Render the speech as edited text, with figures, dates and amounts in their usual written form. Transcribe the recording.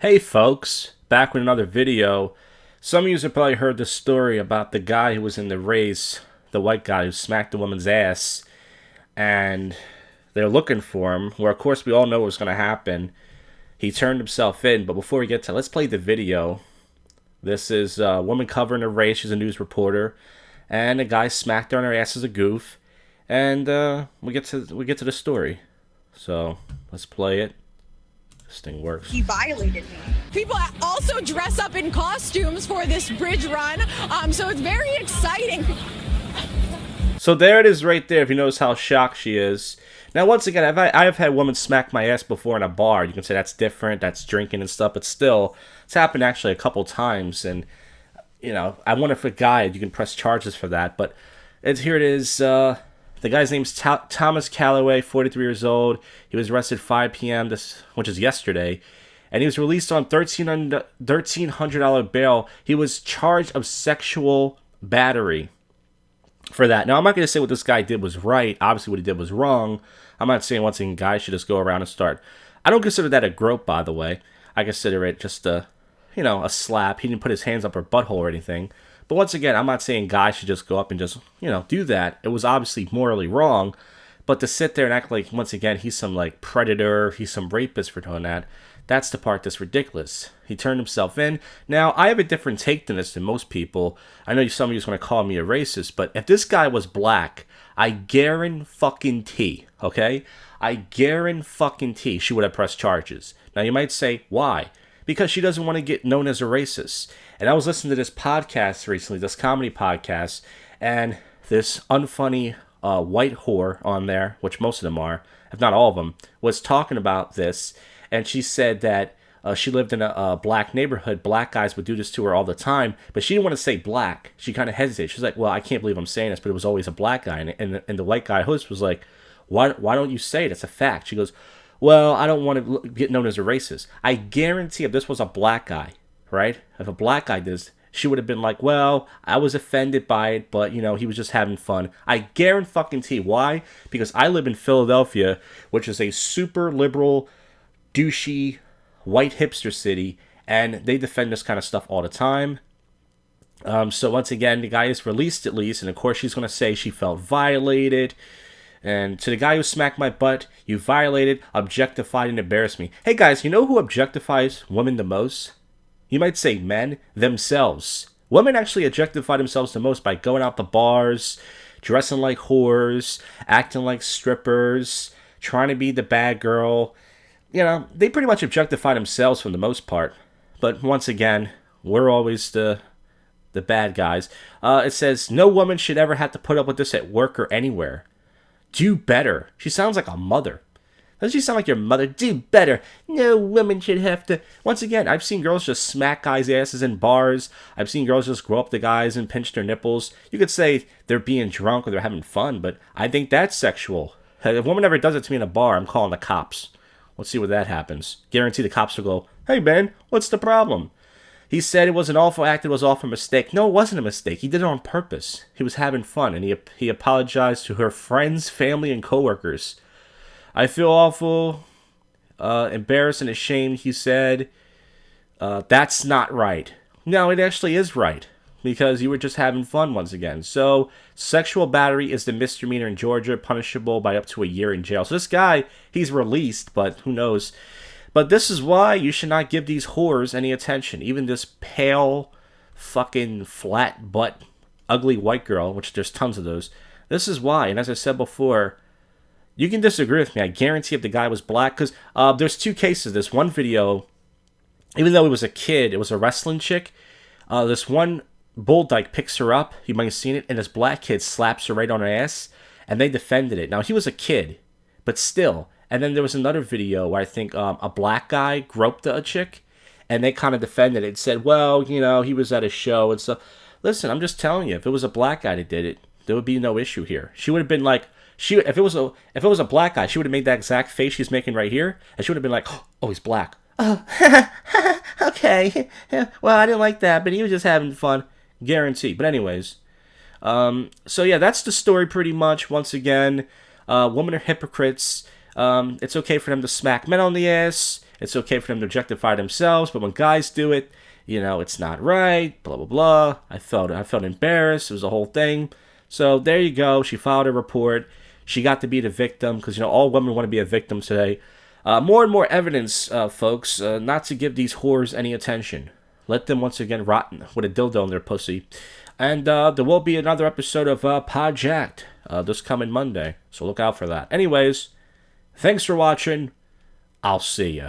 Hey folks, back with another video. Some of you have probably heard the story about the guy who was in the race, the white guy who smacked the woman's ass, and they're looking for him, where of course we all know what was going to happen. He turned himself in, but before we get to let's play the video. This is a woman covering a race. She's a news reporter, and the guy smacked her on her ass as a goof, and we get to the story. So let's play it. This thing works. He violated me. People also dress up in costumes for this bridge run, so it's very exciting. So there it is right there, if you notice how shocked she is. Now, once again, I have had women smack my ass before in a bar. You can say that's different, that's drinking and stuff, but still, it's happened actually a couple times, and, you know, I wonder if a guy, you can press charges for that, but here it is. The guy's name's Thomas Calloway, 43 years old. He was arrested 5 p.m., which is yesterday, and he was released on $1,300 bail. He was charged of sexual battery for that. Now, I'm not going to say what this guy did was right. Obviously, what he did was wrong. I'm not saying once again guys should just go around and start. I don't consider that a grope, by the way. I consider it just a slap. He didn't put his hands up her butthole or anything. But once again, I'm not saying guys should just go up and just, do that. It was obviously morally wrong. But to sit there and act like, once again, he's some, predator, he's some rapist for doing that, that's the part that's ridiculous. He turned himself in. Now, I have a different take than this than most people. I know some of you are going to call me a racist, but if this guy was black, I guarantee, okay? I guarantee she would have pressed charges. Now, you might say, why? Because she doesn't want to get known as a racist. And I was listening to this podcast recently, this comedy podcast, and this unfunny white whore on there, which most of them are, if not all of them, was talking about this. And she said that she lived in a black neighborhood. Black guys would do this to her all the time, but she didn't want to say black. She kind of hesitated. She was like, well, I can't believe I'm saying this, but it was always a black guy. And the white guy host was like, why don't you say it? It's a fact. She goes, well, I don't want to get known as a racist. I guarantee if this was a black guy, right? If a black guy did this, she would have been like, well, I was offended by it, but, he was just having fun. I guarantee. Why? Because I live in Philadelphia, which is a super liberal, douchey, white hipster city, and they defend this kind of stuff all the time. So once again, the guy is released at least, and of course she's going to say she felt violated. And to the guy who smacked my butt, you violated, objectified, and embarrassed me. Hey guys, you know who objectifies women the most? You might say men themselves. Women actually objectify themselves the most by going out to bars, dressing like whores, acting like strippers, trying to be the bad girl. They pretty much objectify themselves for the most part. But once again, we're always the bad guys. It says, no woman should ever have to put up with this at work or anywhere. Do better. She sounds like a mother. Doesn't she sound like your mother? Do better. No woman should have to. Once again, I've seen girls just smack guys' asses in bars. I've seen girls just grow up to guys and pinch their nipples. You could say they're being drunk or they're having fun, but I think that's sexual. If a woman ever does it to me in a bar, I'm calling the cops. Let's see what that happens. Guarantee the cops will go, hey man, what's the problem? He said it was an awful act, it was all for a mistake. No, it wasn't a mistake. He did it on purpose. He was having fun, and he apologized to her friends, family, and coworkers. I feel awful, embarrassed, and ashamed, he said. That's not right. No, it actually is right, because you were just having fun once again. So, sexual battery is the misdemeanor in Georgia, punishable by up to a year in jail. So this guy, he's released, but who knows. But this is why you should not give these whores any attention. Even this pale, fucking flat butt, ugly white girl, which there's tons of those. This is why. And as I said before, you can disagree with me. I guarantee if the guy was black, because there's two cases. This one video, even though he was a kid, it was a wrestling chick. This one bull dyke picks her up. You might have seen it. And this black kid slaps her right on her ass. And they defended it. Now, he was a kid, but still. And then there was another video where I think a black guy groped a chick, and they kind of defended it and said, well, he was at a show and stuff. Listen, I'm just telling you, if it was a black guy that did it, there would be no issue here. She would have been like, if it was a black guy, she would have made that exact face she's making right here, and she would have been like, oh, he's black. Oh, okay. Well, I didn't like that, but he was just having fun. Guarantee. But anyways, so yeah, that's the story pretty much. Once again, women are hypocrites. It's okay for them to smack men on the ass. It's okay for them to objectify themselves, but when guys do it, it's not right. Blah blah blah. I felt embarrassed. It was a whole thing. So there you go. She filed a report. She got to be the victim because all women want to be a victim today. More and more evidence, folks, not to give these whores any attention. Let them once again rot with a dildo in their pussy. And there will be another episode of Pod Jak'd this coming Monday, so look out for that. Anyways, thanks for watching. I'll see ya.